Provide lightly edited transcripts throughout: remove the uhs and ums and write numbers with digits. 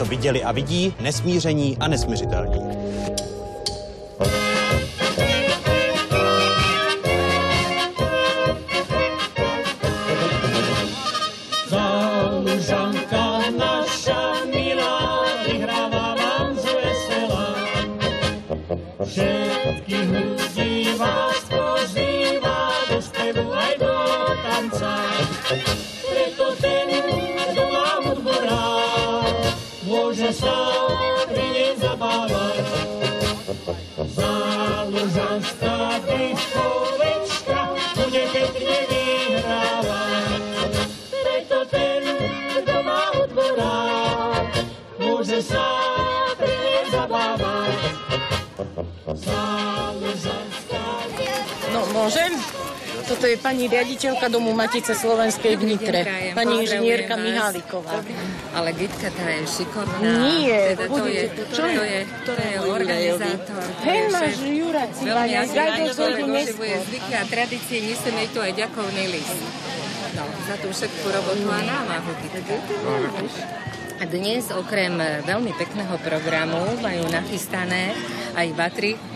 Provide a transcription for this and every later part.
to viděli a vidí nesmíření a nesmiřitelní. Všetkých ľudí vás pozýva do spevu aj do tanca. Preto ten, kto má hudbu rád, môže sa pri nej zabávať. Zálužanská diskovečka bude pekne vyhrávať. Preto ten, kto má hudbu rád, môže sa pri nej zabávať. No, môžem? Toto je pani riaditeľka Domu Matice Slovenskej v Nitre. Pani inžinierka Miháliková. Ale Gitka tá je šikovná. Nie, teda to je organizátor. Hej, máš Jura Cibáňa, zajde svojho neskôr. Zvyky a tradície, neseme jej tu aj ďakovný list. No, za tú všetkú robotu a námahu, Gitka. Dnes okrem veľmi pekného programu majú nachystané aj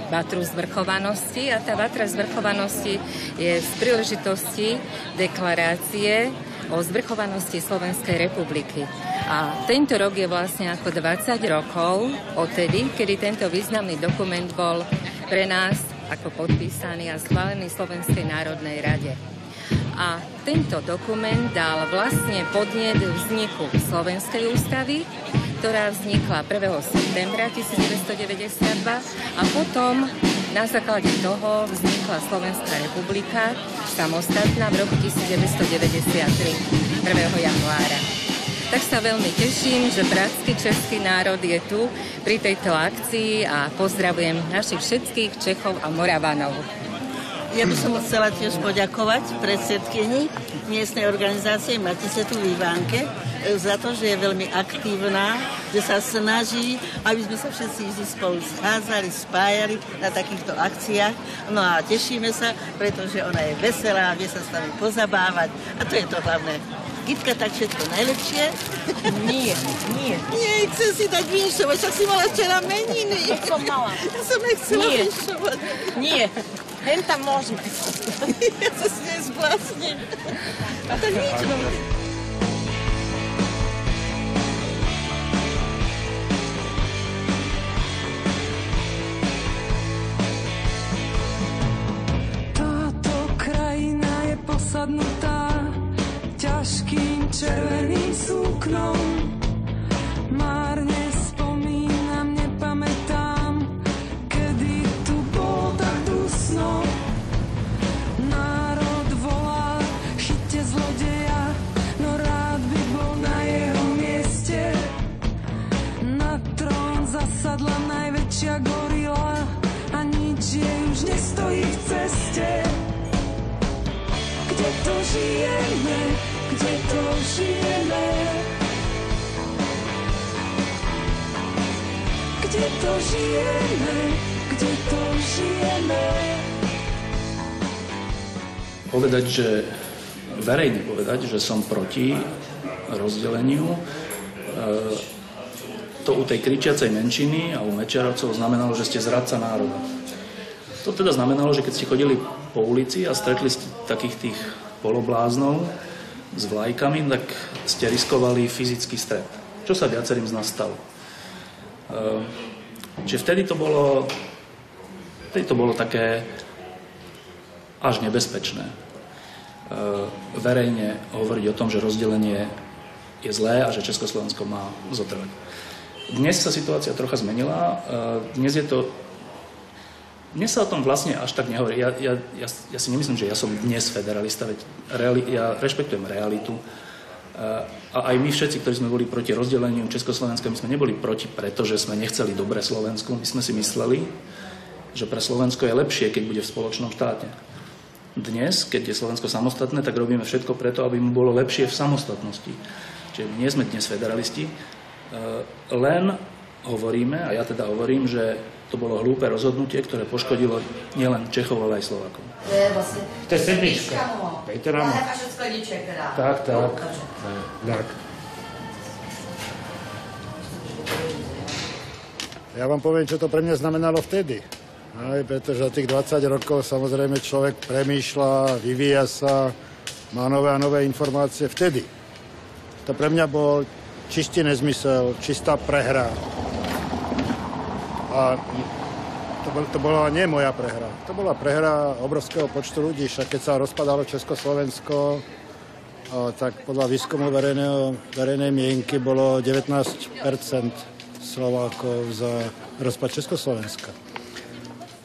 vatru zvrchovanosti a tá vatra zvrchovanosti je z príležitosti deklarácie o zvrchovanosti Slovenskej republiky. A tento rok je vlastne ako 20 rokov odtedy, kedy tento významný dokument bol pre nás ako podpísaný a schválený Slovenskej národnej rade. A tento dokument dal vlastne podnet vzniku Slovenskej ústavy, ktorá vznikla 1. septembra 1992 a potom na základe toho vznikla Slovenská republika samostatná v roku 1993, 1. januára. Tak sa veľmi teším, že bratský český národ je tu pri tejto akcii a pozdravujem našich všetkých Čechov a Moravanov. Ja by som chcela tiež poďakovať predsedkyni miestnej organizácie Matice tu v Ivánke za to, že je veľmi aktívna, že sa snaží, aby sme sa všetci spolu schádzali, spájali na takýchto akciách. No a tešíme sa, pretože ona je veselá, vie sa s nami pozabávať a to je to hlavné. Gitka, tak všetko najlepšie? Nie. Nie, chcem si dať vinšovať, však si mala včera meniny. Ja som mala. Ja som nechcela vinšovať. Nie. Hen tam môžeme. Ja sa s nej zblásnim. A tak nič. Táto krajina je posadnutá ťažkým červeným súknom. Márne spomínam, nepamätám, kedy tu bolo tak dusno. Národ volá, chyťte zlodeja, no rád by bol na jeho mieste. Na trón zasadla najväčšia gorila a nič jej už nestojí v ceste. Kde to žijeme? Kde to žijeme? Kde to žijeme? Kde to žijeme? Povedať, že verejne povedať, že som proti rozdeleniu, to u tej kričiacej menšiny a u Mečiarovcov znamenalo, že ste zradca národa. To teda znamenalo, že keď ste chodili po ulici a stretli ste takých tých polobláznov s vlajkami, tak ste riskovali fyzický stret. Čo sa viacerým z nás stalo. Čiže vtedy to bolo také až nebezpečné. Verejne hovoriť o tom, že rozdelenie je zlé a že Československo má zotrvať. Dnes sa situácia trocha zmenila. Dnes sa o tom vlastne až tak nehovorí. Ja si nemyslím, že ja som dnes federalista, veď ja rešpektujem realitu. A aj my všetci, ktorí sme boli proti rozdeleniu Československa, my sme neboli proti, pretože sme nechceli dobre Slovensku. My sme si mysleli, že pre Slovensko je lepšie, keď bude v spoločnom štáte. Dnes, keď je Slovensko samostatné, tak robíme všetko preto, aby mu bolo lepšie v samostatnosti. Čiže my nie sme dnes federalisti, len hovoríme, a ja teda hovorím, že to bolo hlúpe rozhodnutie, ktoré poškodilo nielen Čechov, ale aj Slovákov. To je sedmička. Petramo. Tak. Ja vám poviem, čo to pre mňa znamenalo vtedy. Aj, pretože za tých 20 rokov samozrejme človek premýšľa, vyvíja sa, má nové a nové informácie vtedy. To pre mňa bol čistý nezmysel, čistá prehra. A to bola nie moja prehra. To bola prehra obrovského počtu ľudí. Však keď sa rozpadalo Československo, tak podľa výskumu verejnej mienky bolo 19% Slovákov za rozpad Československa.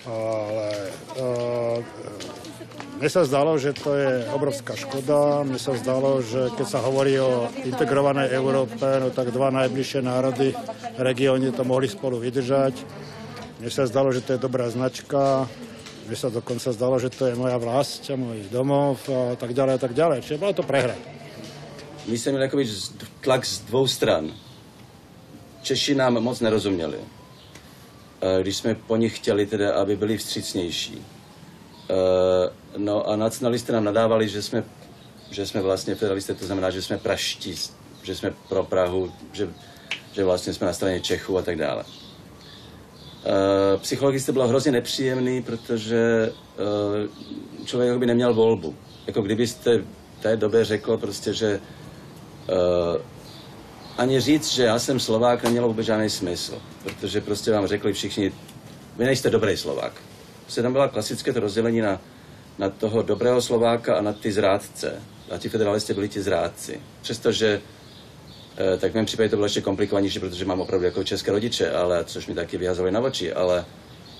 Ale mne sa zdalo, že to je obrovská škoda. Mne sa zdalo, že keď sa hovorí o integrovanej Európe, no tak dva najbližšie národy v regióne to mohli spolu vydržať. Mne sa zdalo, že to je dobrá značka. Mne sa dokonca zdalo, že to je moja vlast a môj domov a tak ďalej a tak ďalej. Čiže bola to prehra. My jsme měli jakoby tlak z dvou stran. Češi nám moc nerozuměli. Když jsme po nich chtěli teda, aby byli vstřícnější. No a nacionalisté nám nadávali, že jsme vlastně federalisté, to znamená, že jsme praští, že jsme pro Prahu, že vlastně jsme na straně Čechů a tak dále. Psychologicky to bylo hrozně nepříjemný, protože člověk by neměl volbu. Jako kdybyste v té době řekl prostě, že ani říct, že já jsem Slovák, nemělo vůbec žádný smysl, protože prostě vám řekli všichni, vy nejste dobrý Slovák. Prostě tam byla klasické to rozdělení na toho dobrého Slováka a na ty zrádce. A ti federalisti byli ti zrádci. Přestože, tak v mém případě to bylo ještě komplikovanější, protože mám opravdu jako české rodiče, ale což mi taky vyhazovali na oči,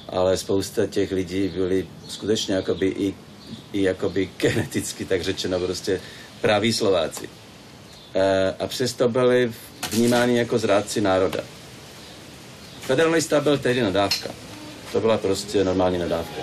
ale spousta těch lidí byli skutečně jakoby i jakoby geneticky, tak řečeno, prostě praví Slováci. A přesto byli vnímáni jako zrádci národa. Federalista byl tehdy nadávka. To byla prostě normální nadávka.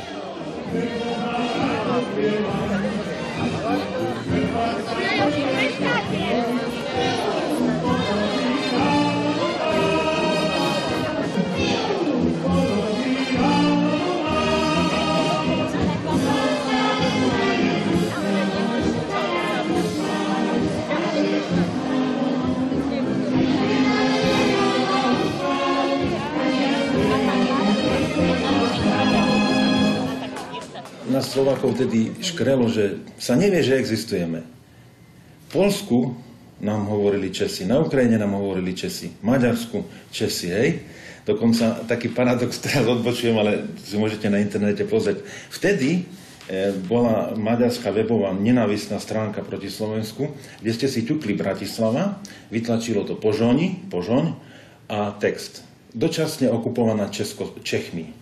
Nás Slovákov tedy škrelo, že sa nevie, že existujeme. V Poľsku nám hovorili Česi, na Ukrajine nám hovorili Česi, v Maďarsku Česi, hej. Dokonca taký paradox, teraz odbočujem, ale si môžete na internete pozrieť. Vtedy bola maďarská webová nenávistná stránka proti Slovensku, kde ste si ťukli Bratislava, vytlačilo to Požoň a text. Dočasne okupovaná Čechmi.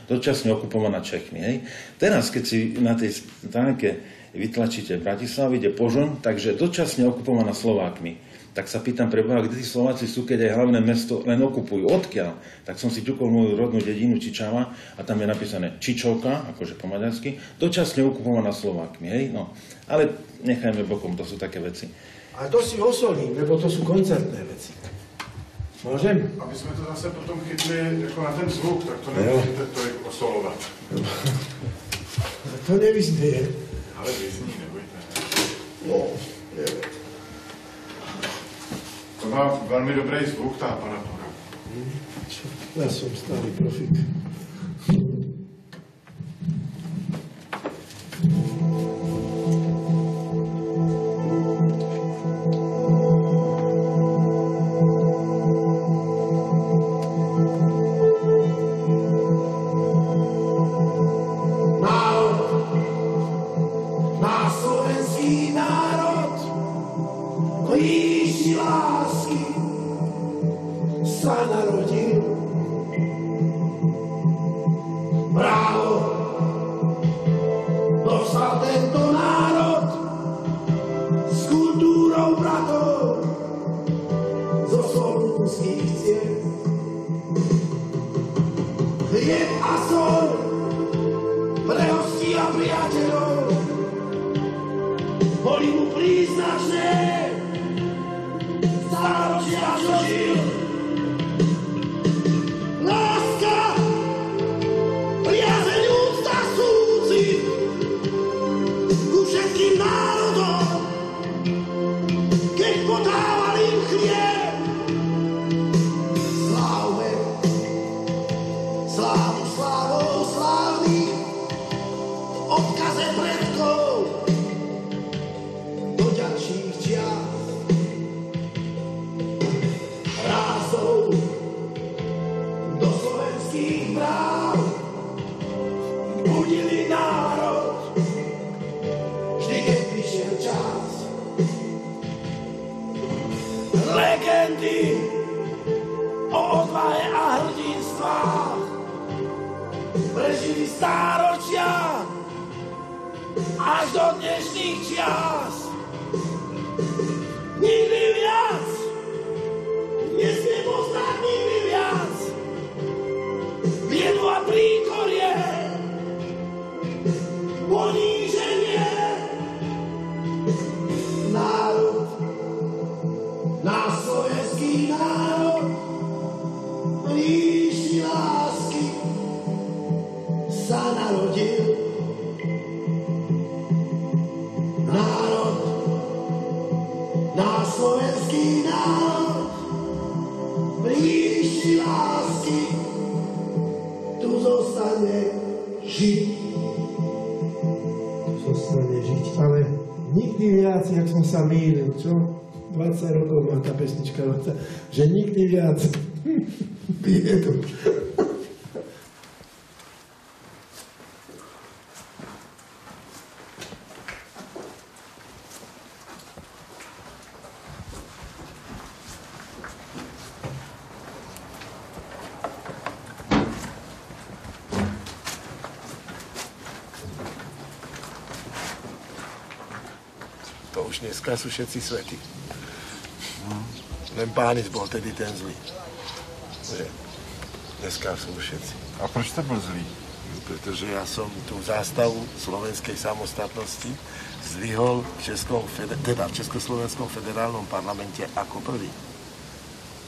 Dočasne okupovaná Čechmi. Hej. Teraz, keď si na tej stránke vytlačíte Bratislavu, ide Požoň, takže dočasne okupovaná Slovákmi. Tak sa pýtam preboha, kde tí Slováci sú, keď aj hlavné mesto len okupujú. Odkiaľ? Tak som si ťukol moju rodnú dedinu Čičava a tam je napísané Čičovka, akože po maďarsky, dočasne okupovaná Slovákmi. Hej. No. Ale nechajme bokom, to sú také veci. Ale to si osolím, lebo to sú koncertné veci. Môžem? Aby sme to zase potom chytli jako na ten zvuk, tak to nemusíte to osolovat. To nevyznie. Ale vyzní, nebojte. No, neviem. To má velmi dobrý zvuk, ta aparatura. Ja som starý profik. slovenských bráv budili národ, vždy keď prišiel čas. Legendy o odvahe a hrdinstvách prežili stáročia až do dnešných čias. Nikdy viac nesmie poznať, nikdy viac biedu a príkorie, poníženie. Národ, náš slovenský národ, ríši lásky sa narodil. Národ, náš slovenský národ, ríši lásky tu zostane žiť. Zostane žiť, ale nikdy viac, jak som sa mýlil, čo? 20 rokov má tá pesnička, že nikdy viac biedu. To už dneska sú všetci svätí. Len Pánis bol tedy ten zlý. Že dneska sú všetci. A proč to byl zlý? Pretože ja som tú zástavu slovenskej samostatnosti zdvihol v Československom federálnom parlamente ako prvý.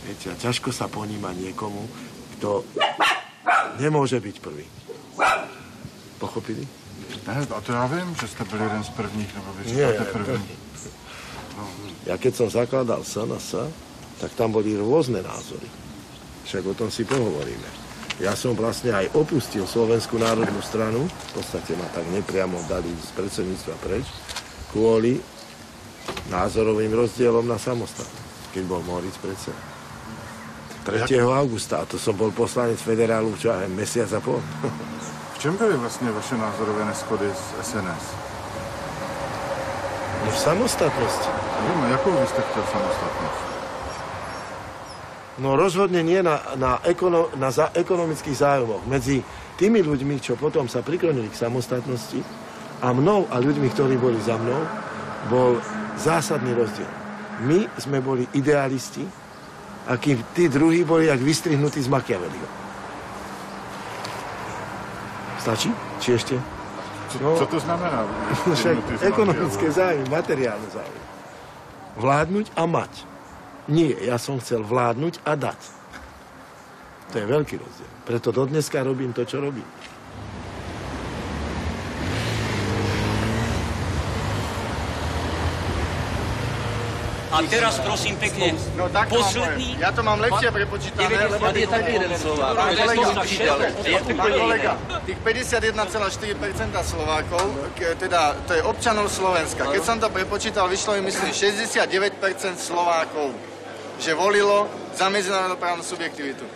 Viete, a ťažko sa poníma niekomu, kto nemôže byť prvý. Pochopili? Ne, a to já vím, že jste byl jeden z prvních, nebo vy říkáte první. Ja keď som zakladal SNS, tak tam boli rôzne názory. Však o tom si pohovoríme. Ja som vlastne aj opustil Slovenskú národnú stranu, v podstate ma tak nepriamo dali z predsedníctva preč, kvôli názorovým rozdielom na samostatnosť, keď bol Moritz predseda. 3. augusta, a to som bol poslanec federálu čo aj mesiac a pol. V čem byly vlastně vaše názorové neshody z SNS? V samostatnosti. Vím, jakou vy jste chtěl samostatnost? No rozhodne nie na ekonomických zájmoch. Medzi tými ľuďmi, čo potom sa priklonili k samostatnosti, a mnou a ľuďmi, ktorí boli za mnou, bol zásadný rozdiel. My sme boli idealisti, a kým tí druhí boli jak vystrihnutí z Machiavelliho. Stačí? Či ešte? Co to znamená? Ekonomické záujmy, materiálne záujmy. Vládnuť a mať. Nie, ja som chcel vládnuť a dať. To je veľký rozdiel. Preto do dneska robím to, čo robím. A teraz prosím pekne, no, posledný... Ja to mám lepšie prepočítané, lebo je taký jeden Slovák. Pán kolega, tých 51,4% Slovákov, teda to je občanov Slovenska. Keď som to prepočítal, vyšlo mi myslím 69% Slovákov, že volilo za medzinárodnoprávnu subjektivitu.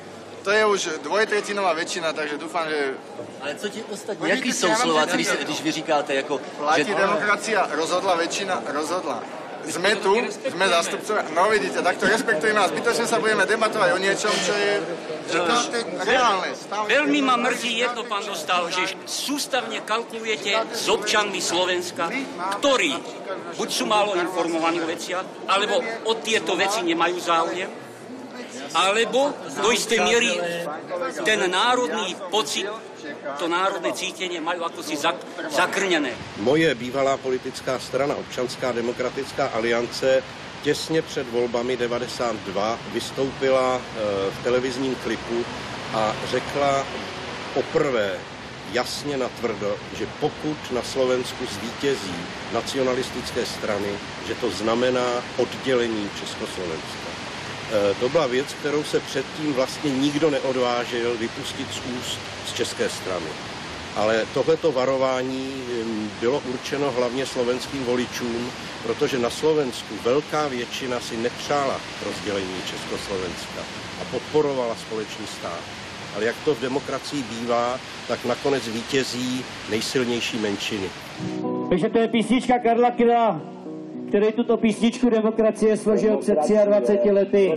To je už dvojtretinová väčšina, takže dúfam, že... Ale co ti ostatní? Jaký jsou Slováci, když vy říkáte, jako... Platí demokracia, rozhodla väčšina, rozhodla. Sme tu, sme zástupcovia. No vidíte, takto respektujeme a zbytočne sa budeme debatovať o niečom, čo je reálne. Veľmi ma mrzí jedno, pán Dostál, že sústavne kalkulujete s občanmi Slovenska, ktorí buď sú málo informovaní o veciach, alebo o tieto veci nemajú záujem, alebo do istej miery ten národný pocit, to národné cítenie majú ako si zakrněné. Moje bývalá politická strana, Občanská demokratická aliance, těsně před volbami 92 vystoupila v televizním klipu a řekla poprvé jasně natvrdo, že pokud na Slovensku zvítězí nacionalistické strany, že to znamená oddělení Československa. To byla věc, kterou se předtím vlastně nikdo neodvážil vypustit z úst z české strany. Ale tohleto varování bylo určeno hlavně slovenským voličům, protože na Slovensku velká většina si nepřála rozdělení Československa a podporovala společný stát. ale jak to v demokracii bývá, tak nakonec vítězí nejsilnější menšiny. Takže to je písnička Karla Kryla, který tuto písničku Demokracie složil před 23 lety.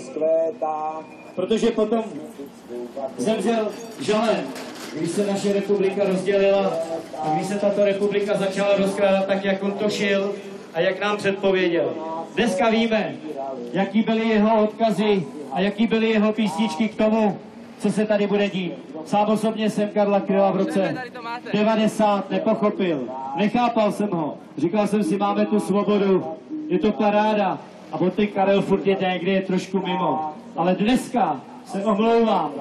Protože potom zemřel žalem, když se naše republika rozdělila a když se tato republika začala rozkládat tak, jak on to šil a jak nám předpověděl. Dneska víme, jaký byly jeho odkazy a jaký byly jeho písničky k tomu, co se tady bude dít. Sám osobně jsem Karla Kryla v roce 90 nepochopil. Nechápal jsem ho. Říkal jsem si, máme tu svobodu, je to paráda. A potom Karel furt je někde je trošku mimo. Ale dneska se omlouvám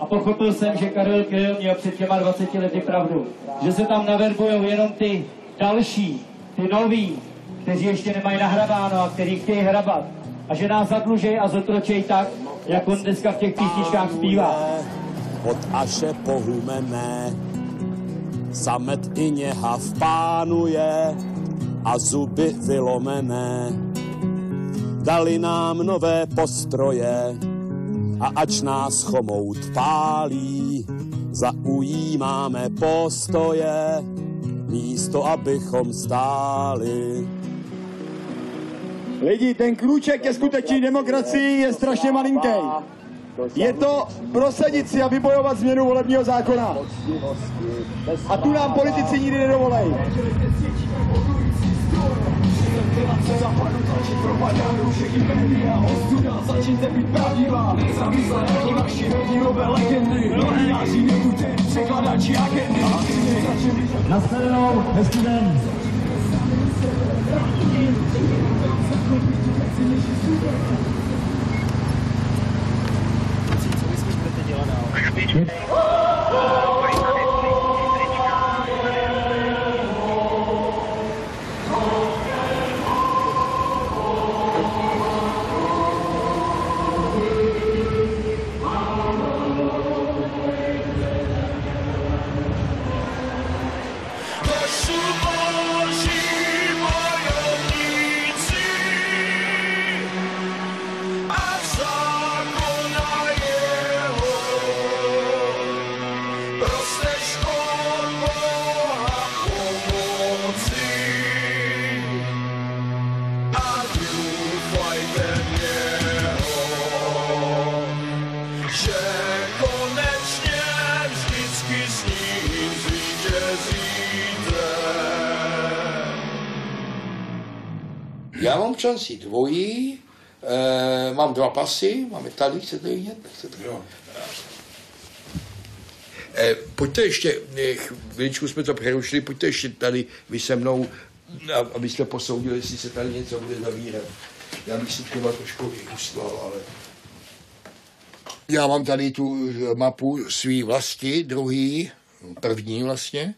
a pochopil jsem, že Karel Kryl měl před těma 20 lety pravdu. Že se tam naverbujou jenom ty další, ty noví, kteří ještě nemají nahrabáno a kteří chtějí hrabat. A že nás zadlužej a zotročej tak, jak on dneska v těch písničkách zpívá. Od aše pohumené, samet i něhav pánuje a zuby vylomené. Dali nám nové postroje a ač nás chomout pálí, zaujímáme postoje, místo abychom stáli. Lidi, ten krůček ke skutečné demokracii je strašně malinký. Je to prosadit si a vybojovat změnu volebního zákona. A tu nám politici nikdy nedovolej. Nashledanou, hezký den. Já mám občanství dvojí, mám 2 pasy, máme tady, chcete vidět? Jo. Pojďte ještě, chviličku jsme to přerušili, pojďte ještě tady vy se mnou, abyste posoudili, jestli se tady něco bude zavírat. Já bych si třeba trošku vyuslal, ale... Já mám tady tu mapu svý vlasti, první vlastně.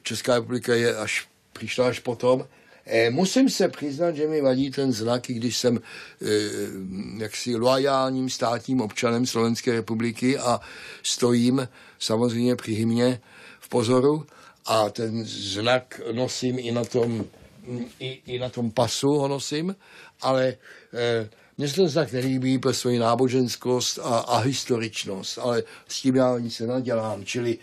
Česká republika je přišla až potom. Musím se přiznat, že mi vadí ten znak, i když jsem jaksi loajálním státním občanem Slovenské republiky a stojím samozřejmě při hymně v pozoru a ten znak nosím i na tom pasu ho nosím, ale mně se ten znak nelíbí pro svoji náboženskost a historičnost, ale s tím já nic nenadělám, čili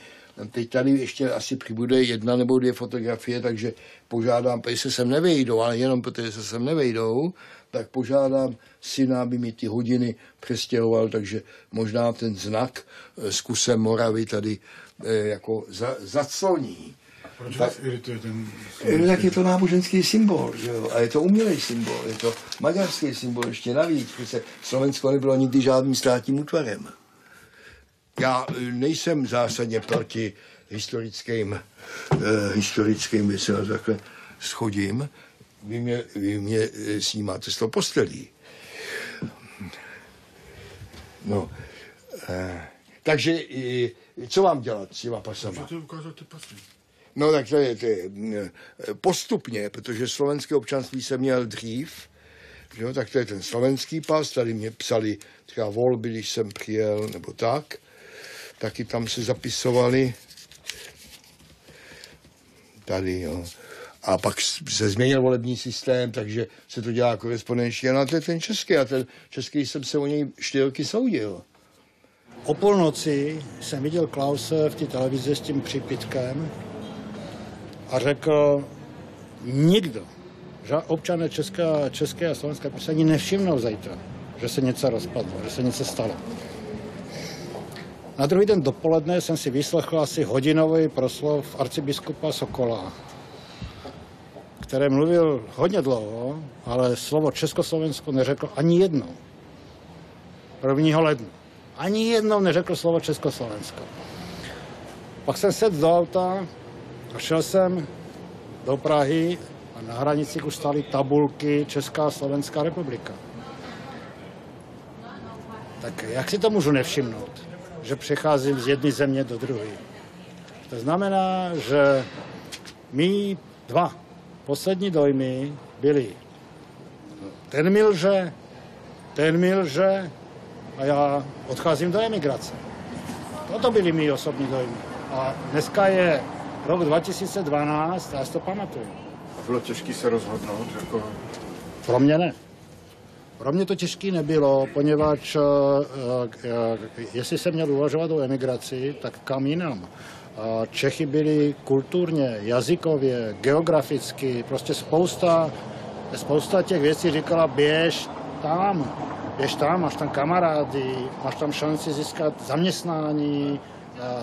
teď tady ještě asi přibude 1 nebo 2 fotografie, takže požádám, protože se sem nevejdou, ale jenom protože se sem nevejdou, tak požádám syna, aby mi ty hodiny přestěhoval, takže možná ten znak s kusem Moravy tady jako zacloní. Proč vás irituje ten... Tak je to náboženský symbol, že jo? A je to umělej symbol, je to maďarský symbol ještě navíc, protože Slovensko nebylo nikdy žádným státním útvarem. Já nejsem zásadně proti historickým věcem, takhle schodím. Vy mě snímáte z toho postelí. No, takže co mám dělat s těma pasama? Můžete ukázat ty pasy? No tak to je postupně, protože slovenské občanství jsem měl dřív, jo, tak to je ten slovenský pas, tady mě psali třeba volby, když jsem přijel, nebo tak. Taky tam se zapisovali. Tady, jo. A pak se změnil volební systém, takže se to dělá korespondenčně. No a to je ten český. A ten český jsem se o něj 4 roky soudil. O půlnoci jsem viděl Klause v té televizi s tím přípitkem a řekl, nikdo, že občané České a Slovenské se ani nevšimnou zítra, že se něco rozpadlo, že se něco stalo. Na druhý den dopoledne jsem si vyslechl asi hodinový proslov arcibiskupa Sokola, který mluvil hodně dlouho, ale slovo Československo neřekl ani jednou. 1. ledna. Ani jednou neřekl slovo Československo. Pak jsem sedl do auta a šel jsem do Prahy a na hranicích už stály tabulky Česká a Slovenská republika. Tak jak si to můžu nevšimnout, že přecházím z jedné země do druhé? To znamená, že my dva poslední dojmy byly ten mi lže a já odcházím do emigrace. Toto byly mý osobní dojmy. A dneska je rok 2012 a já si to pamatuju. A bylo těžké se rozhodnout? Jako... Pro mě ne. Pro mě to těžké nebylo, poněvadž jestli jsem měl uvažovat o emigraci, tak kam jinam. Čechy byli kulturně, jazykově, geograficky, prostě spousta těch věcí říkala, běž tam, máš tam kamarády, máš tam šanci získat zaměstnání,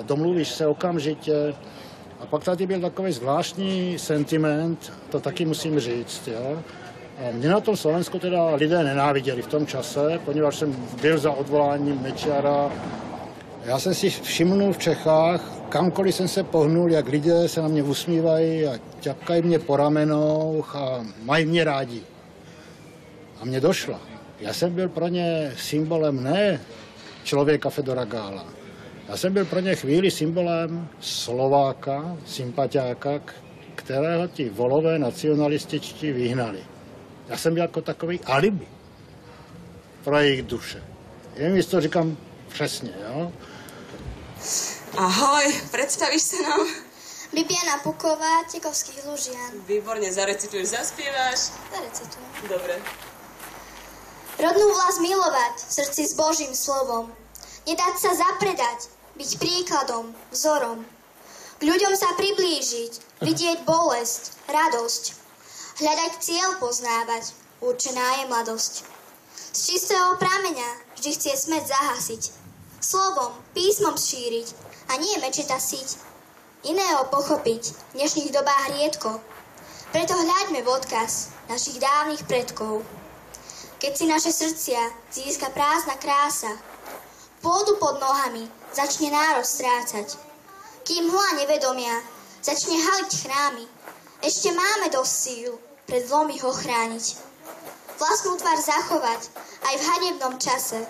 domluvíš se okamžitě. A pak tady byl takový zvláštní sentiment, to taky musím říct, jo. A mě na tom Slovensku teda lidé nenáviděli v tom čase, poněvadž jsem byl za odvoláním Mečiara. Já jsem si všimnul v Čechách, kamkoliv jsem se pohnul, jak lidé se na mě usmívají a ťapkají mě po ramenou a mají mě rádi. A mě došla. Já jsem byl pro ně symbolem ne člověka Fedora Gála. Já jsem byl pro ně chvíli symbolem Slováka, sympatiáka, kterého ti volové nacionalističtí vyhnali. Já jsem byl jako takový alibi pro jejich duše. Nevím, jestli to říkám přesně, jo? Ahoj, predstavíš sa nám? Bibiana Puková, Tekovských Lužian. Výborne, zarecituješ, zaspievaš? Zarecitujem. Dobre. Rodnú vlast milovať v srdci s Božím slovom. Nedať sa zapredať, byť príkladom, vzorom. K ľuďom sa priblížiť, vidieť bolesť, radosť. Hľadať cieľ poznávať, určená je mladosť. Z čistého prameňa vždy chcie smäť zahasiť. Slovom, písmom šíriť a nie mečeta siť. Iného pochopiť v dnešných dobách riedko. Preto hľaďme v odkaz našich dávnych predkov. Keď si naše srdcia získa prázdna krása, pôdu pod nohami začne národ strácať. Kým hmla nevedomia začne haliť chrámy, ešte máme dosť síl pred zlom ich ochrániť. Vlastnú tvár zachovať aj v hanebnom čase.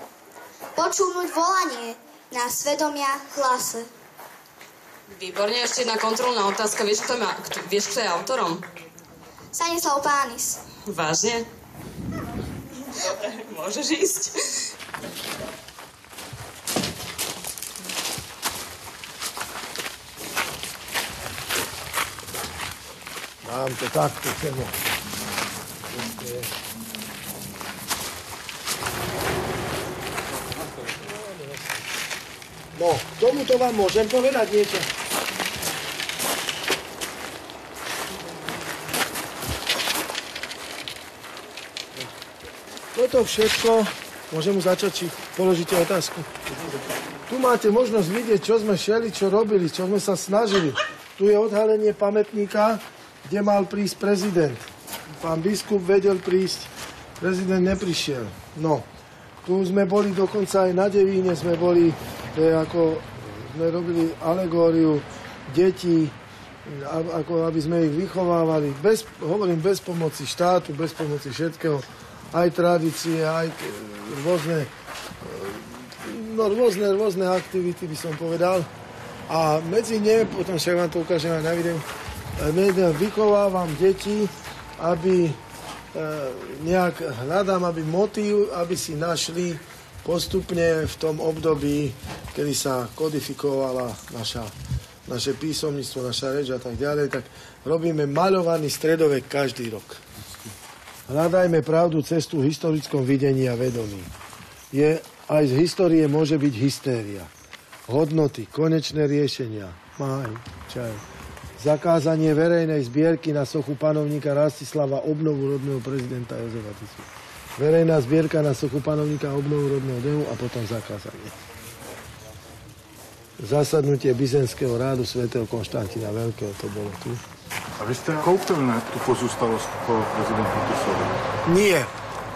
Počúvnuť volanie na svedomia hlase. Výborne, ešte jedna kontrolná otázka. Vieš, kto je autorom? Stanislav Pánis. Vážne? Dobre, môžeš ísť. Mám to takto sebou. No, k tomuto vám môžem povedať niečo. Toto všetko, môžem začať, či položíte otázku. Tu máte možnosť vidieť, čo sme šeli, čo robili, čo sme sa snažili. Tu je odhalenie pamätníka, kde mal prísť prezident. Pán biskup vedel prísť, prezident neprišiel. No, tu sme boli dokonca aj na Devíne, sme boli, ako sme robili alegóriu detí, ako aby sme ich vychovávali. Hovorím, bez pomoci štátu, bez pomoci všetkého. Aj tradície, aj rôzne aktivity, by som povedal. A medzi ne, potom však vám to ukážem aj na videu, vychovávam deti, aby nejak hľadám, aby motív, aby si našli postupne v tom období, kedy sa kodifikovala naše písomníctvo, naša reč a tak ďalej, tak robíme maľovaný stredovek každý rok. Hľadajme pravdu cestu v historickom videní a vedomí. Je Aj z histórie môže byť hystéria. Hodnoty, konečné riešenia. Maj, čaj. Zakázanie verejnej zbierky na sochu panovníka Rastislava, obnovu rodného prezidenta Jozefa Tisu. Verejná zbierka na sochu panovníka, obnovu rodného demu a potom zakázanie. Zasadnutie Byzantského rádu svätého Konštantína Veľkého, to bolo tu. A vy ste koupil na tú pozostalosť po prezidentu Tisovi? Nie.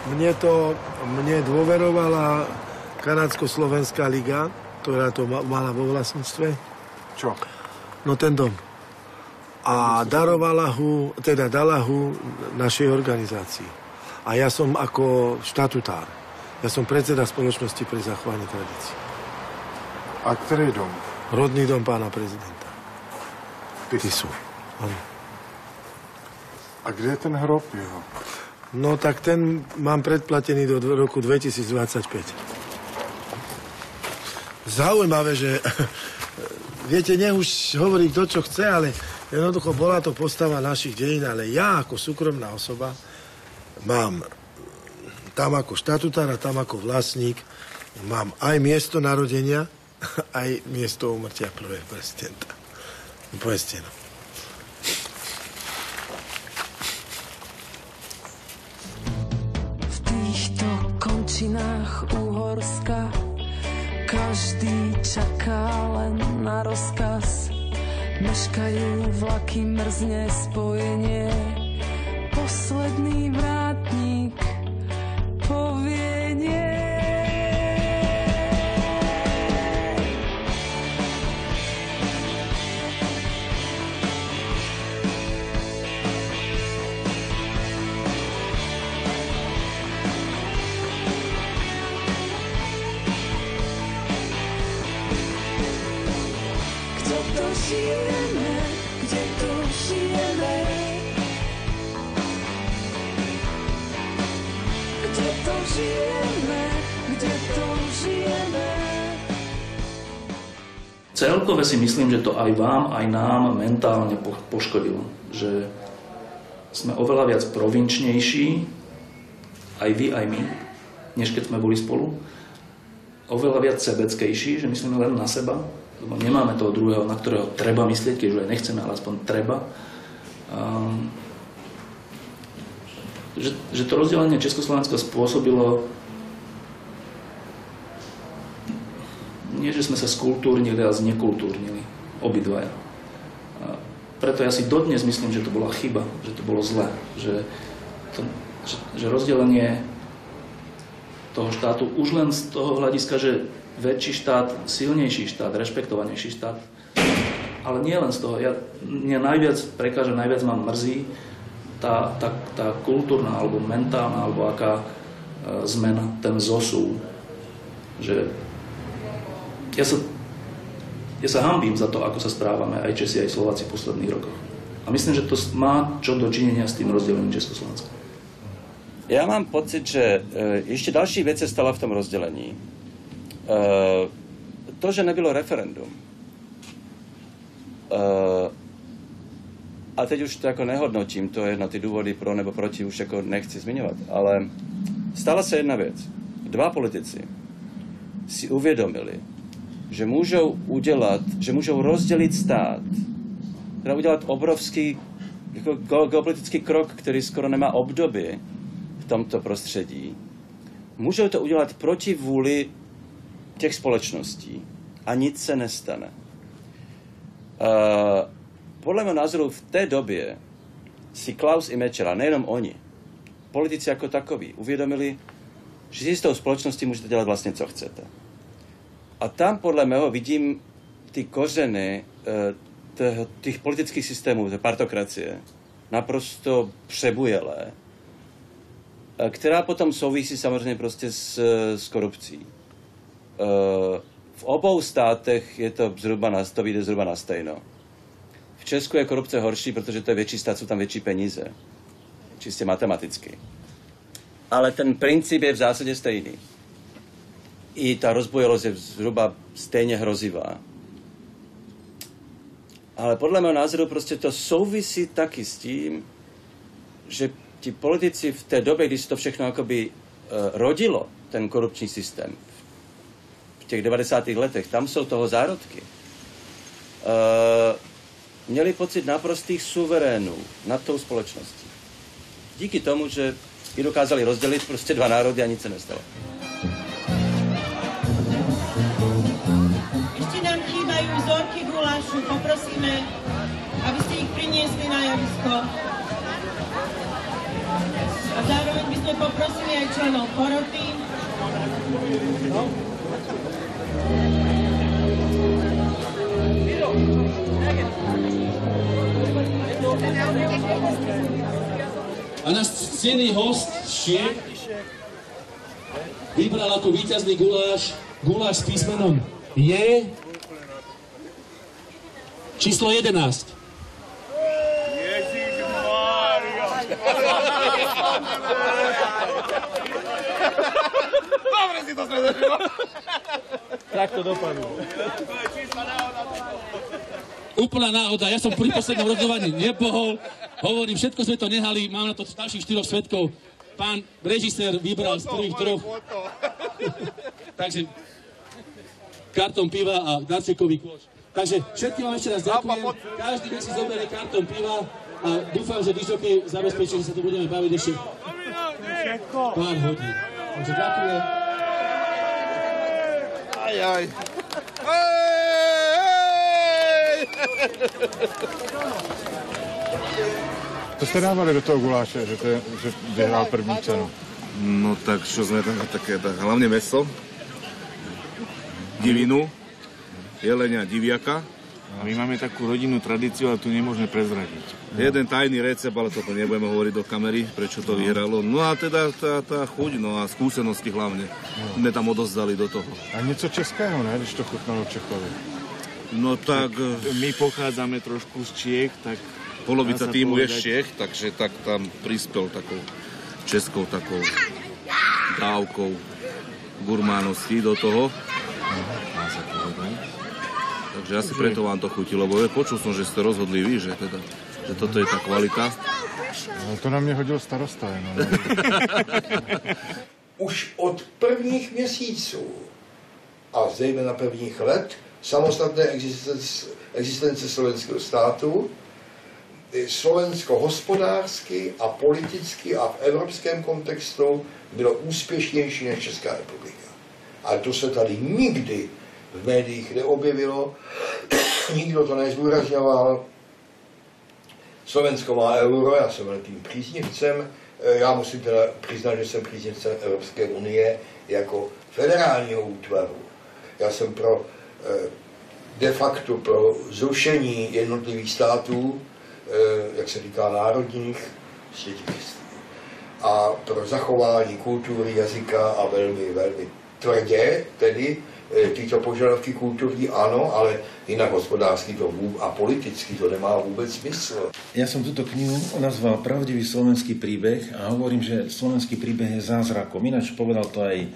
Mne dôverovala Kanadsko-Slovenská liga, ktorá to mala vo vlastníctve. Čo? No ten dom. A dala ho našej organizácii. A ja som ako štatutár. Ja som predseda spoločnosti pre zachovanie tradícií. A ktorý dom? Rodný dom pána prezidenta. Tisu. Áno. A kde je ten hrob jeho? No tak ten mám predplatený do roku 2025. Zaujímavé, že viete, nech už hovorí kto, čo chce, ale jednoducho bola to postava našich dejín, ale ja ako súkromná osoba mám tam ako štatutár a tam ako vlastník mám aj miesto narodenia, aj miesto úmrtia prvého prezidenta. Povedzte, no. V týchto končinách Uhorska každý čaká len na rozkaz. Meškajú vlaky, mrzne spojenie. Posledný vrátnik povie nie. Žijeme, kde to žijeme? Kde to žijeme? Kde to žijeme? Celkové si myslím, že to aj vám, aj nám mentálne poškodilo. Že sme oveľa viac provinčnejší, aj vy, aj my, než keď sme boli spolu. Oveľa viac sebeckejší, že myslíme len na seba. Lebo nemáme toho druhého, na ktorého treba myslieť, keď už aj nechceme, ale aspoň treba. Že to rozdelenie Československa spôsobilo nie, že sme sa skultúrnili, ale znekultúrnili. Obidvaja. Preto ja si dodnes myslím, že to bola chyba, že to bolo zlé. Že rozdelenie toho štátu už len z toho hľadiska, že väčší štát, silnejší štát, rešpektovanejší štát. Ale nie len z toho. Mne najviac prekáža, najviac ma mrzí tá kultúrna, alebo mentálna, alebo aká zmena, ten zosúv. Že ja sa hanbím za to, ako sa správame aj Česi, aj Slováci v posledných rokoch. A myslím, že to má čo dočinenia s tým rozdelením Československa. Ja mám pocit, že ešte další vec sa stala v tom rozdelení. To, že nebylo referendum. A teď už to ako nehodnotím, to je na ty důvody pro nebo proti už ako nechci zmiňovat, ale stala se jedna věc. Dva politici si uvědomili, že můžou rozdělit stát, teda udělat obrovský geopolitický krok, který skoro nemá obdoby v tomto prostředí. Můžou to udělat proti vůli těch společností a nic se nestane. Podle mého názoru v té době si Klaus i Mečiar, nejenom oni, politici jako takoví, uvědomili, že si s tou společností můžete dělat vlastně, co chcete. A tam podle mého vidím ty kořeny těch politických systémů, té partokracie, naprosto přebujelé, která potom souvisí samozřejmě prostě s korupcí. V obou státech je to to vyjde zhruba na stejno. V Česku je korupce horší, protože to je větší stát, jsou tam větší peníze. Čistě matematicky. Ale ten princip je v zásadě stejný. I ta rozbojelost je zhruba stejně hrozivá. Ale podle mého názoru prostě to souvisí taky s tím, že ti politici v té době, když se to všechno jakoby rodilo, ten korupční systém, těch 90. letech, tam jsou toho zárodky, měli pocit naprostých suverénů nad tou společností. Díky tomu, že ji dokázali rozdělit prostě dva národy a nic se nestalo. Ještě nám chýbají vzorky gulášu, poprosíme, abyste jich priniesli na javisko. A zároveň bychom poprosili aj členov poroty. A náš ctený host z Čiech vybral ako víťazný guláš s písmenom J, číslo 11. Dobre si to zvedel. Tak to dopadlo. Úplná náhoda, ja som pri poslednom rozhodovaní nepohol, hovorím, všetko sme to nehali, mám na to ďalších 4 svedkov. Pán režisér vybral z prvých 3. Takže karton piva a Dacekový kôš. Takže všetkým vám ešte raz ďakujem, každý nech si zoberie karton piva a dúfam, že dižokej zabezpečí, že sa tu budeme baviť ešte pár hodín. Takže ďakujem. Aj. To jste dávali do toho guláše, že vyhrál první cenu? No tak čo sme tam také, tak hlavne mäso, divinu, jelenia, diviaka. A my máme takú rodinnú tradíciu, ale tu nemôžeme prezradiť. Jeden tajný recept, ale toto nebudeme hovoriť do kamery, prečo to vyhralo. No a teda tá chuť, no a skúsenosti hlavne. Sme tam odozdali do toho. A něco českého, ne, když to chutnalo Čechovi? No tak... My pochádzame trošku z Čiech, tak... Polovica týmu je z Čech, takže tak tam prispel takou českou takou dávkou gurmánosti do toho. Takže asi preto vám to chutilo, lebo počul som, že ste rozhodli vy, že toto je tá kvalita. No to na mě hodil starosta jenom. Už od prvních měsíců a zejména prvních let samostatné existence slovenského státu Slovensko hospodářsky a politicky a v evropském kontextu bylo úspěšnější než Česká republika. Ale to se tady nikdy v médiích neobjevilo, nikdo to nezdůrazňoval. Slovensko má euro, já jsem velkým příznivcem, já musím teda přiznat, že jsem příznivcem Evropské unie jako federálního útvaru. Já jsem de facto pro zrušení jednotlivých států, jak se říká, národních světnictví. A pro zachování kultury, jazyka a velmi, velmi tvrdě, tedy tyto požadavky kulturní ano, ale jinak hospodářský to a politicky to nemá vůbec smysl. Ja som túto knihu nazval Pravdivý slovenský príbeh a hovorím, že slovenský príbeh je zázrakom. Ináč povedal to aj,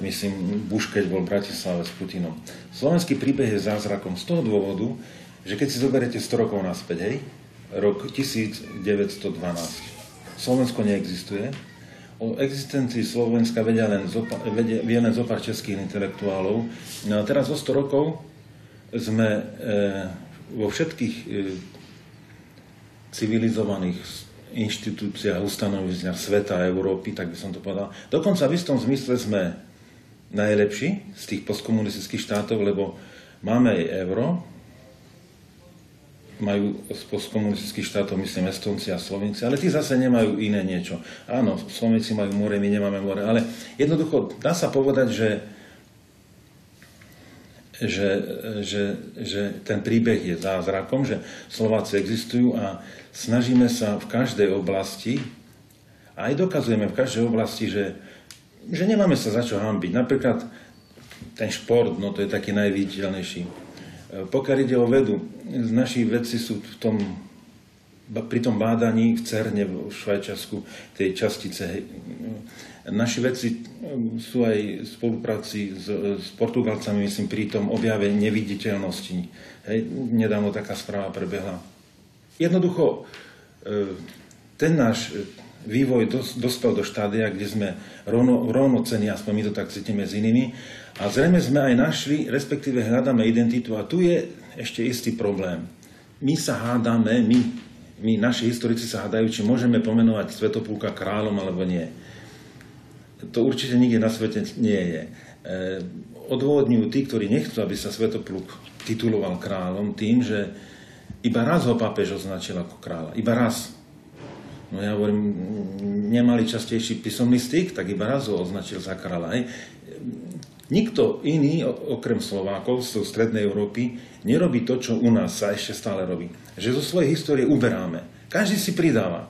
myslím, Bush, keď bol v Bratislave s Putinom. Slovenský príbeh je zázrakom z toho dôvodu, že keď si zoberete 100 rokov naspäť, hej, rok 1912. Slovensko neexistuje. O existencii Slovenska vie len zopár českých intelektuálov. No a teraz o 100 rokov sme vo všetkých civilizovaných inštitúciách, ustanoveniach sveta a Európy, tak by som to povedal. Dokonca v istom zmysle sme najlepší z tých postkomunistických štátov, lebo máme aj euro, majú z postkomunistických štátov, myslím, Estonci a Slovenci, ale tí zase nemajú iné niečo. Áno, Slovenci majú more, my nemáme more, ale jednoducho dá sa povedať, že ten príbeh je zázrakom, že Slováci existujú a snažíme sa v každej oblasti, a aj dokazujeme v každej oblasti, že nemáme sa za čo hanbiť. Napríklad ten šport, no to je taký najviditeľnejší. Pokiaľ ide o vedu, naši vedci sú pri tom bádaní v CERNe v Švajčiarsku tej častice. Naši vedci sú aj v spolupráci s Portugalcami, myslím, pri tom objave neviditeľnosti. Hej, nedávno taká správa prebehla. Jednoducho, ten náš vývoj dostal do štádia, kde sme rovnocení, aspoň my to tak cítime s inými. A zrejme sme aj našli, respektíve hľadáme identitu. A tu je ešte istý problém. My sa hádame, my naši historici sa hádajú, či môžeme pomenovať Svätopluka kráľom alebo nie. To určite nikde na svete nie je. Odôvodňujú tí, ktorí nechcú, aby sa Svätopluk tituloval kráľom, tým, že iba raz ho pápež označil ako kráľa. Iba raz. No ja hovorím, nemali častejší písomný styk, tak iba raz ho označil za kráľa. Nikto iný, okrem Slovákov z strednej Európy, nerobí to, čo u nás sa ešte stále robí. Že zo svojej histórie uberáme. Každý si pridáva.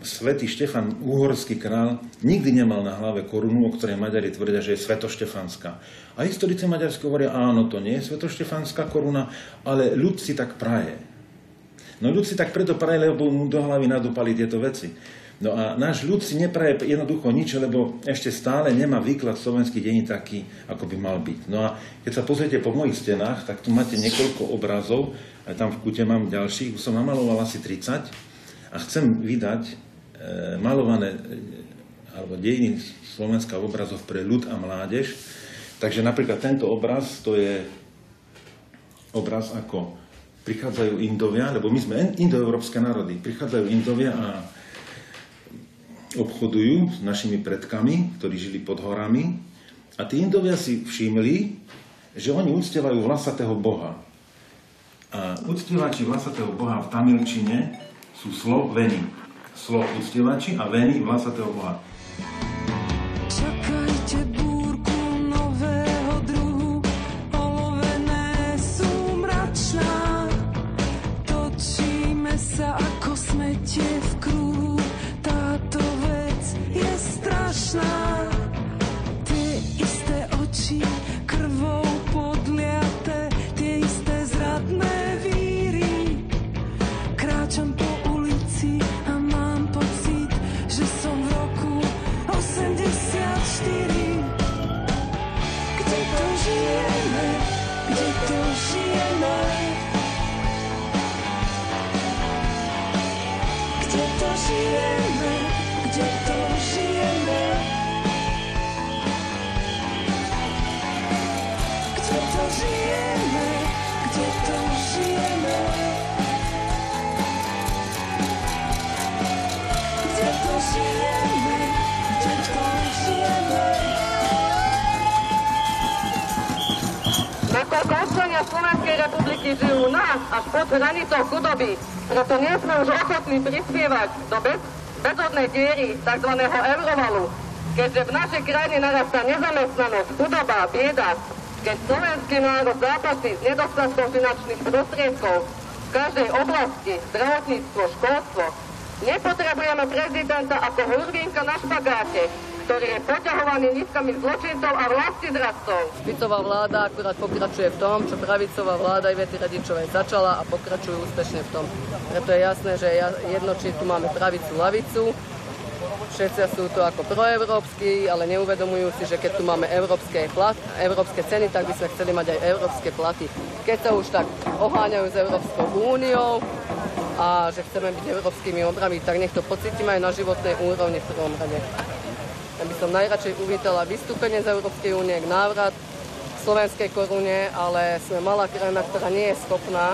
Svätý Štefan, uhorský král, nikdy nemal na hlave korunu, o ktorej Maďari tvrdia, že je svetoštefanská. A historici maďarskí hovoria, áno, to nie je svetoštefanská koruna, ale ľud si tak praje. No ľud si tak preto praje, lebo mu do hlavy nadúpali tieto veci. No a náš ľud si nepraje jednoducho nič, lebo ešte stále nemá výklad slovenských dejín taký, ako by mal byť. No a keď sa pozriete po mojich stenách, tak tu máte niekoľko obrazov, aj tam v kute mám ďalších, už som namaloval asi 30 a chcem vydať malované alebo dejiny Slovenska v obrazoch pre ľud a mládež. Takže napríklad tento obraz, to je obraz, ako prichádzajú Indovia, lebo my sme indoeurópske národy, prichádzajú Indovia a obchodujú s našimi predkami, ktorí žili pod horami, a tí Indovia si všimli, že oni uctievajú vlasatého boha. A uctievači vlasatého boha v tamilčine sú Sloveni. Uctievači a Veni vlasatého boha. Čakajte búrku nového druhu, olovené sú mračná. Točíme sa ako smetie v kruhu, táto vec je strašná. Tie isté oči krvou podliate, tie isté zradné víry. Kráčam po ulici a mám pocit, že som v roku 84. Kde to žijeme? Kde to žijeme? Kde to žijeme? Kde to žijeme? Kde to žijeme? Kde to žijeme? Kde to žijeme? Kde to žijeme? Nakoľko občania Slovenskej republiky žijú nás až pod hranicou chudoby, preto nie sme už ochotní prispievať do bezodnej diery tzv. Eurovalu. Keďže v našej krajine narastá nezamestnanosť, chudoba, bieda, keď slovenský národ zápasí s nedostatkom finančných prostriedkov v každej oblasti, zdravotníctvo, školstvo, nepotrebujeme prezidenta ako hurvínka na špagáte, ktorý je poťahovaný nízkami zločincov a vlastizradcov. Ficová vláda akurát pokračuje v tom, čo pravicová vláda Ivety Radičovej začala a pokračujú úspešne v tom. Preto je jasné, že jedno, či tu máme pravicu, lavicu. Všetci sú to ako proeurópsky, ale neuvedomujú si, že keď tu máme európske ceny, tak by sme chceli mať aj európske platy. Keď sa už tak oháňajú s Európskou úniou a že chceme byť európskymi obrami, tak nech to pocítime aj na životnej úrovni v prvom rade. Ja by som najradšej uvítala vystúpenie z Európskej únie k návrat k slovenskej korune, ale sme malá krajina, ktorá nie je schopná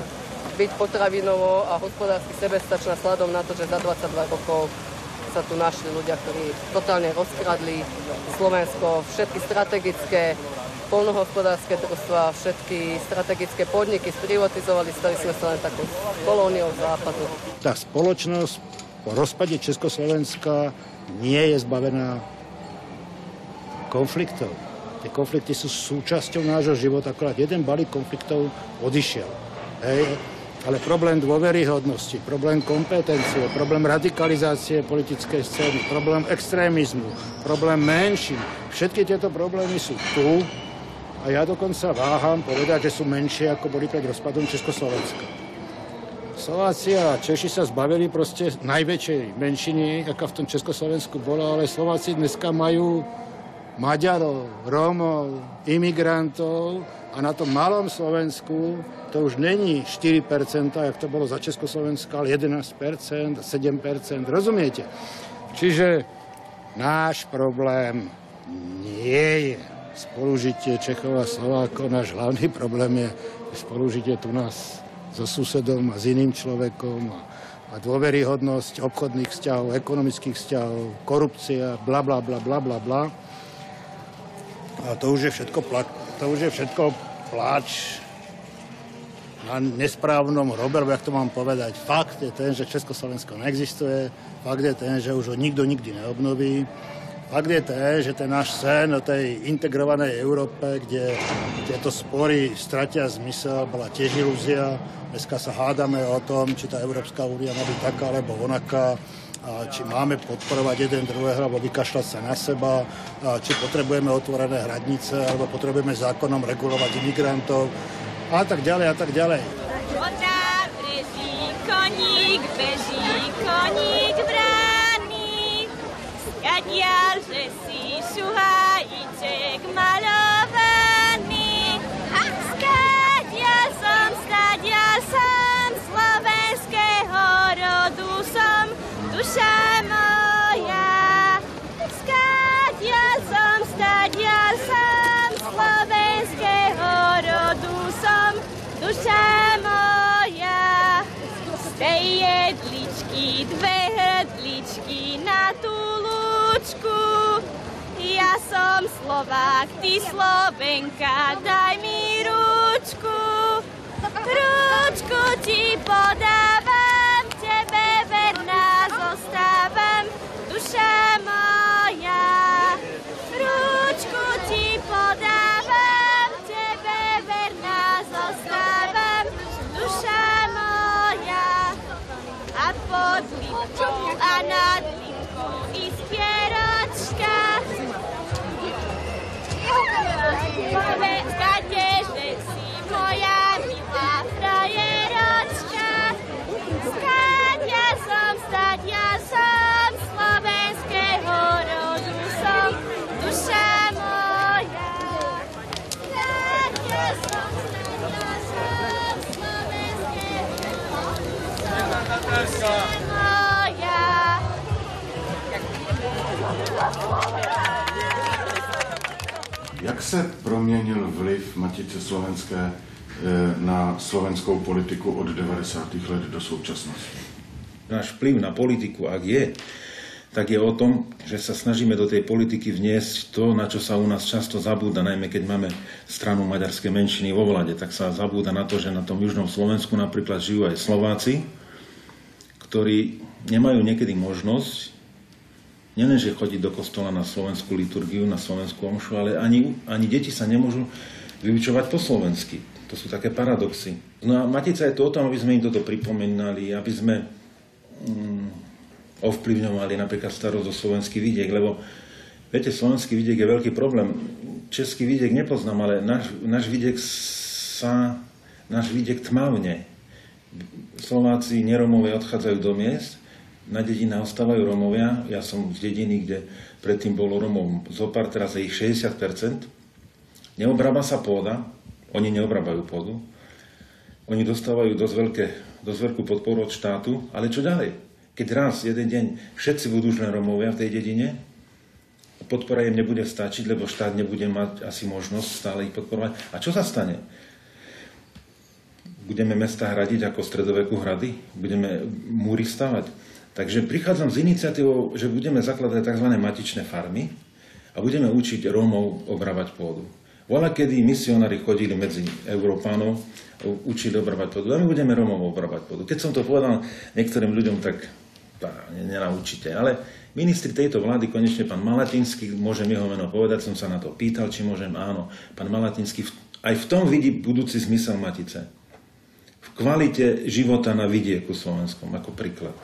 byť potravinovo a hospodársky sebestačná sladom na to, že za 22 rokov sa tu našli ľudia, ktorí totálne rozkradli Slovensko, všetky strategické poľnohospodárske družstvá, všetky strategické podniky sprivatizovali, stali sme sa len takou kolóniou západu. Tá spoločnosť po rozpade Československa nie je zbavená konfliktov. Tie konflikty sú súčasťou nášho života, akorát jeden balík konfliktov odišiel. Hej. Ale problém dôveryhodnosti, problém kompetencie, problém radikalizácie politickej scény, problém extrémizmu, problém menšín, všetky tieto problémy sú tu a ja dokonca váham povedať, že sú menšie, ako boli pred rozpadom Československa. Slováci a Češi sa zbavili proste najväčšej menšiny, aká v tom Československu bola, ale Slováci dneska majú Maďarov, Rómov, imigrantov a na tom malom Slovensku to už není 4%, jak to bolo za Československa, ale 11%, 7%, rozumiete? Čiže náš problém nie je spolužitie Čechov a Slovákov, náš hlavný problém je spolužitie tu nás so susedom a s iným človekom a dôveryhodnosť obchodných vzťahov, ekonomických vzťahov, korupcia, bla, bla, bla, bla, bla, bla. A to už je všetko pláč na nesprávnom hrobe, jak to mám povedať. Fakt je ten, že Československo neexistuje, fakt je ten, že už ho nikto nikdy neobnoví. Fakt je ten, že ten náš sen o tej integrovanej Európe, kde tieto spory stratia zmysel, bola tiež ilúzia. Dneska sa hádame o tom, či tá Európska únia má byť taká alebo onaká, a či máme podporovať jeden druhého alebo vykašľať sa na seba, a či potrebujeme otvorené hranice alebo potrebujeme zákonom regulovať imigrantov a tak ďalej a tak ďalej. Voda beží, koník brány, skadiaľ, že si šuhajíček malovaný. Skadiaľ som, slovenského rodu som, duša moja. Skadiaľ som, slovenského rodu som, duša moja. Z tej jedličky, dve hrdličky na tú lúčku. Ja som Slovák, ty Slovenka, daj mi ručku. Ručku ti podávam, tebe verná zostávam, duša moja. Ručku ti podávam, tebe verná zostávam, duša moja. A pod lipkou a nad lipkou i spieročka. Skade, že si moja milá frajeročka. Skadia som, slovenského rodu som, duša moja. Skadia som, slovenského rodu som, duša moja. Jak se proměnil vliv Matice slovenské na slovenskou politiku od 90. let do současnosti? Náš vplyv na politiku, ak je, tak je o tom, že sa snažíme do tej politiky vniesť to, na čo sa u nás často zabúda, najmä keď máme stranu maďarskej menšiny vo vlade, tak sa zabúda na to, že na tom južnom Slovensku napríklad žijú aj Slováci, ktorí nemajú niekedy možnosť nielenže chodiť do kostola na slovenskú liturgiu, na slovenskú omšu, ale ani deti sa nemôžu vyučovať po slovensky. To sú také paradoxy. No a Matica je to o tom, aby sme im toto pripomínali, aby sme ovplyvňovali napríklad starosť o slovenský vidiek, lebo viete, slovenský vidiek je veľký problém. Český vidiek nepoznám, ale náš vidiek tmavne. Slováci neromové odchádzajú do miest, na dedinách ostávajú Rómovia. Ja som z dediny, kde predtým bolo Rómov zopár, teraz je ich 60%. Neobrába sa pôda, oni neobrábajú pôdu. Oni dostávajú dosť veľkú podporu od štátu, ale čo ďalej? Keď raz, jeden deň, všetci budú už len Rómovia v tej dedine, podpora im nebude stačiť, lebo štát nebude mať asi možnosť stále ich podporovať. A čo sa stane? Budeme mesta hradiť ako stredoveku hrady? Budeme múry stavať? Takže prichádzam s iniciatívou, že budeme zakladať tzv. Matičné farmy a budeme učiť Rómov obrábať pôdu. Voľakedy misionári chodili medzi Európánov, učili obrábať pôdu a my budeme Rómov obrábať pôdu. Keď som to povedal niektorým ľuďom, tak nenaučite. Ale ministri tejto vlády, konečne pán Malatinský, môžem jeho meno povedať, som sa na to pýtal, či môžem, áno. Pán Malatinský aj v tom vidí budúci zmysel Matice. V kvalite života na vidieku slovenskom, ako príklad.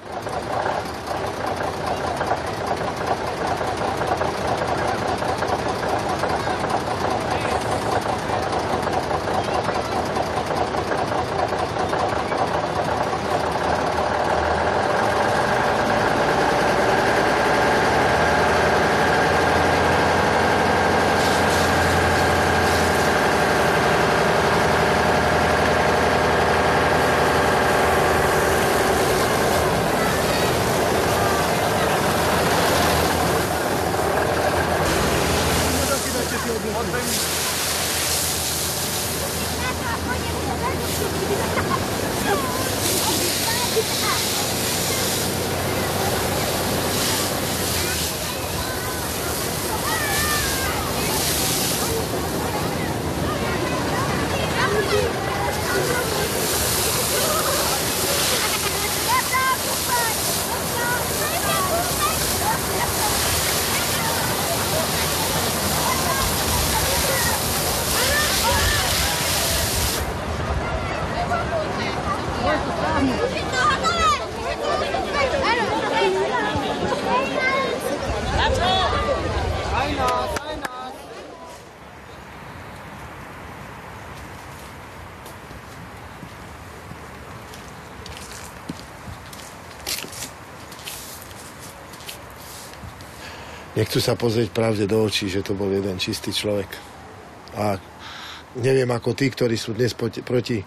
nechcú sa pozrieť pravde do očí, že to bol jeden čistý človek. A neviem ako tí, ktorí sú dnes proti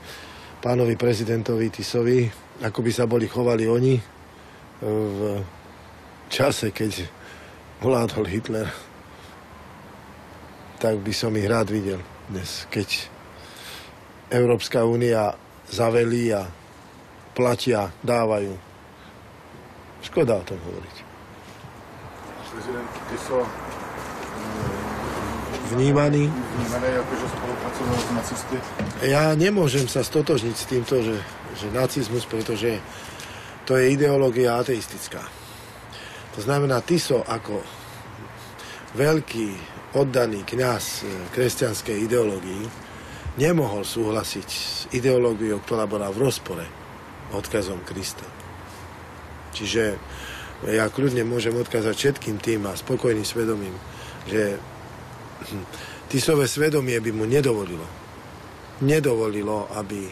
pánovi prezidentovi Tisovi, ako by sa boli chovali oni v čase, keď vládol Hitler. Tak by som ich rád videl dnes, keď Európska únia zavelí a platia, dávajú. Škoda o tom hovoriť. Prezident Tiso vnímaný, ako že spolupracoval s nacisty? Ja nemôžem sa stotožniť s týmto, že nacizmus, pretože to je ideológia ateistická. To znamená, Tiso ako veľký oddaný kňaz kresťanskej ideológii nemohol súhlasiť s ideológiou, ktorá bola v rozpore odkazom Krista. Čiže ja kľudne môžem odkázať všetkým tým a spokojným svedomím, že Tisové svedomie by mu nedovolilo, aby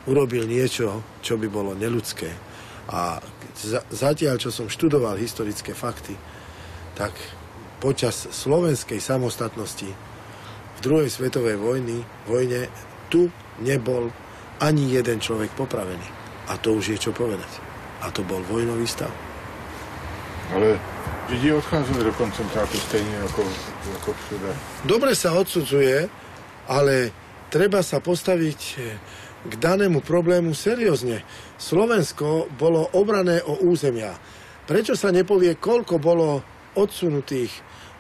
urobil niečo, čo by bolo neľudské. A zatiaľ, čo som študoval historické fakty, tak počas slovenskej samostatnosti v druhej svetovej vojne tu nebol ani jeden človek popravený. A to už je čo povedať. A to bol vojnový stav. Ale Židi odcházeli do koncentrátu stejne ako všude. Dobre sa odsudzuje, ale treba sa postaviť k danému problému seriózne. Slovensko bolo obrané o územia. Prečo sa nepovie, koľko bolo odsunutých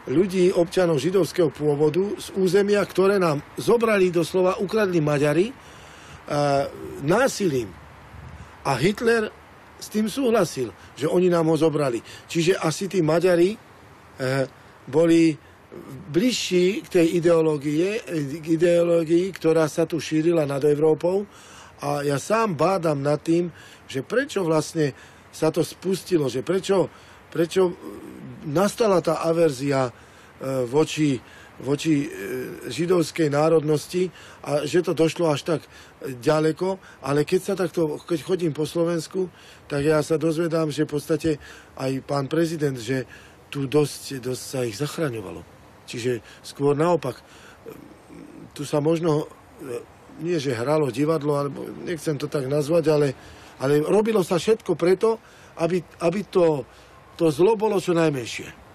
ľudí, občanov židovského pôvodu z územia, ktoré nám zobrali, doslova ukradli Maďari násilím. A Hitler s tým súhlasil, že oni nám ho zobrali. Čiže asi tí Maďari boli bližší k tej ideológii, ktorá sa tu šírila nad Európou. A ja sám bádam nad tým, že prečo vlastne sa to spustilo, že prečo nastala tá averzia voči židovskej národnosti a že to došlo až tak ďaleko, ale keď chodím po Slovensku, tak ja sa dozvedám, že v podstate aj pán prezident, že tu dosť sa ich zachraňovalo. Čiže skôr naopak, tu sa možno, nie že hralo divadlo, alebo nechcem to tak nazvať, ale robilo sa všetko preto, aby to zlo bolo čo najmenšie.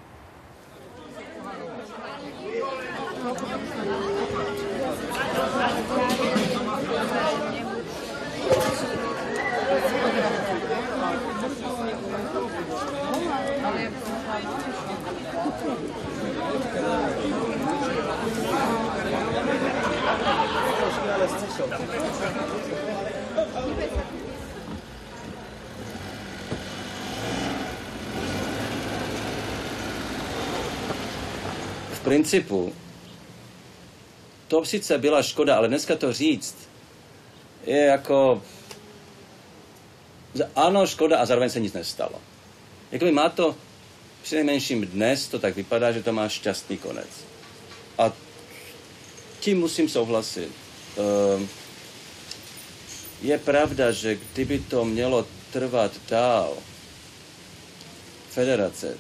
V principu to sice byla škoda, ale dneska to říct je jako ano, škoda a zároveň se nic nestalo. Jakoby má to přinejmenším dnes to tak vypadá, že to má šťastný konec. A tím musím souhlasit. Je pravda, že kdyby to mělo trvat dál federace,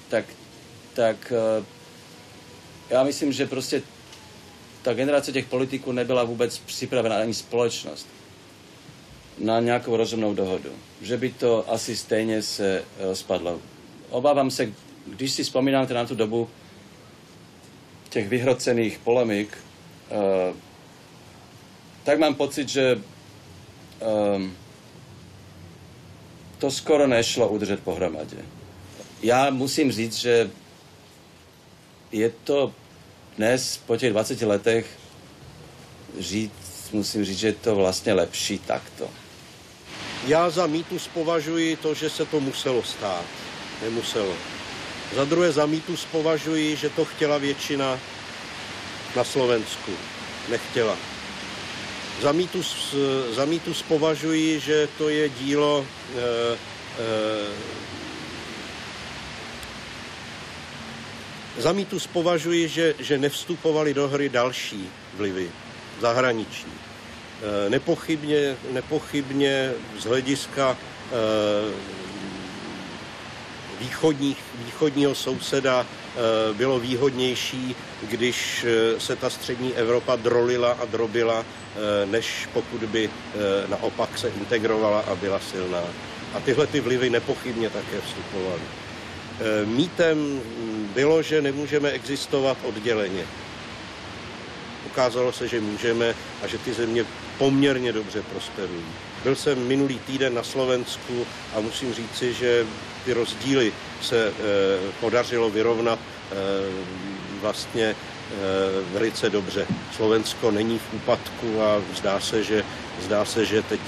tak já myslím, že prostě ta generace těch politiků nebyla vůbec připravena, ani společnost, na nějakou rozumnou dohodu. Že by to asi stejně se spadlo. Obávám se, když si vzpomínám na tu dobu těch vyhrocených polemik, tak mám pocit, že to skoro nešlo udržet pohromadě. Já musím říct, že je to dnes, po těch 20 letech, musím říct, že je to vlastně lepší takto. Já za mýtus považuji to, že se to muselo stát. Nemuselo. Za druhé za mýtus považuji, že to chtěla většina na Slovensku. Nechtěla. Za mýtus považuji, že to je dílo za mýtus považuji, že nevstupovaly do hry další vlivy zahraniční. Nepochybně z hlediska východního souseda bylo výhodnější, když se ta střední Evropa drolila a drobila, než pokud by naopak se integrovala a byla silná. A tyhle ty vlivy nepochybně také vstupovaly. Mýtem bylo, že nemůžeme existovat odděleně. Ukázalo se, že můžeme a že ty země poměrně dobře prosperují. Byl jsem minulý týden na Slovensku a musím říci, že ty rozdíly se podařilo vyrovnat vlastně velice dobře. Slovensko není v úpadku a zdá se, že teď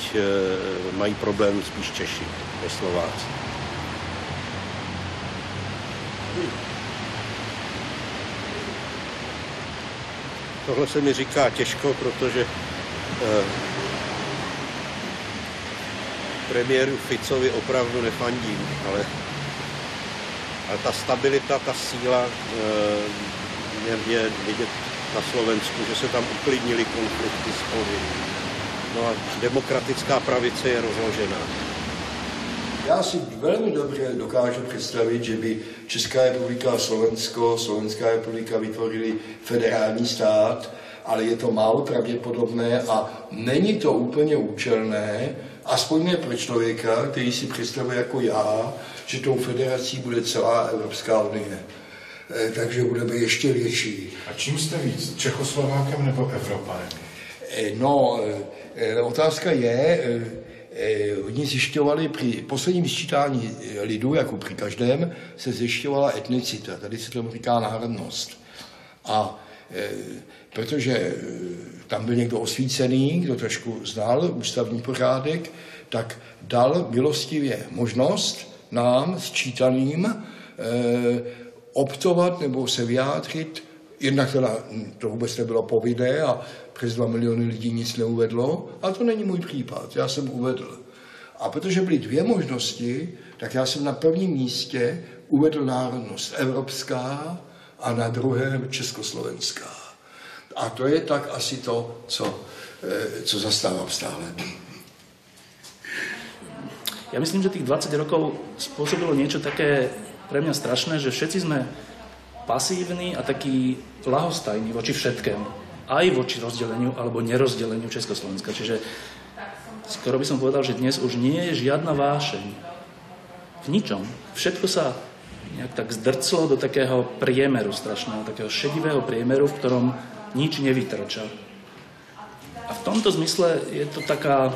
mají problém spíš Češi než Slováci. Tohle se mi říká těžko, protože premiéru Ficovi opravdu nefandím, ale ta stabilita, ta síla je vidět na Slovensku, že se tam uklidnily konflikty, spory. No a demokratická pravice je rozložená. Já si velmi dobře dokážu představit, že by Česká republika a Slovensko, Slovenská republika vytvořili federální stát, ale je to málo pravděpodobné a není to úplně účelné, aspoň ne pro člověka, který si představuje jako já, že tou federací bude celá Evropská unie. Takže budeme ještě větší. A čím jste víc? Čechoslovákem nebo Evropanem? No, otázka je, oni zjišťovali při posledním sčítání lidu, jako při každém, se zjišťovala etnicita. Tady se tomu říká národnost. A protože tam byl někdo osvícený, kdo trošku znal ústavní pořádek, tak dal milostivě možnost nám, sčítaným, optovat nebo se vyjádřit. Jednak teda to vůbec nebylo povinné a přes 2 miliony lidí nic neuvedlo, a to není můj případ, já jsem uvedl. A protože byly 2 možnosti, tak já jsem na prvním místě uvedl národnost evropská a na druhém československá. A to je tak asi to, co zastávám stále. Ja myslím, že tých 20 rokov spôsobilo niečo také pre mňa strašné, že všetci sme pasívni a takí ľahostajní voči všetkému. Aj voči rozdeleniu alebo nerozdeleniu Československa. Čiže skoro by som povedal, že dnes už nie je žiadna vášeň. V ničom. Všetko sa nejak tak zdrclo do takého priemeru strašného, takého šedivého priemeru, v ktorom nič nevytrča. A v tomto zmysle je to taká...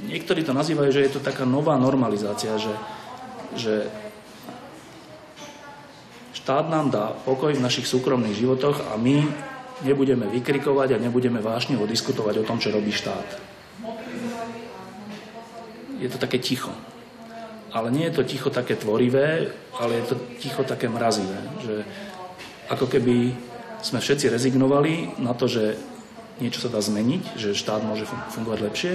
Niektorí to nazývajú, že je to taká nová normalizácia, že štát nám dá pokoj v našich súkromných životoch a my nebudeme vykrikovať a nebudeme vášnivo diskutovať o tom, čo robí štát. Je to také ticho. Ale nie je to ticho také tvorivé, ale je to ticho také mrazivé. Že ako keby sme všetci rezignovali na to, že niečo sa dá zmeniť, že štát môže fungovať lepšie.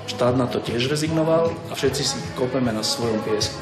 Štát na to tiež rezignoval a všetci si kopeme na svojom piesku.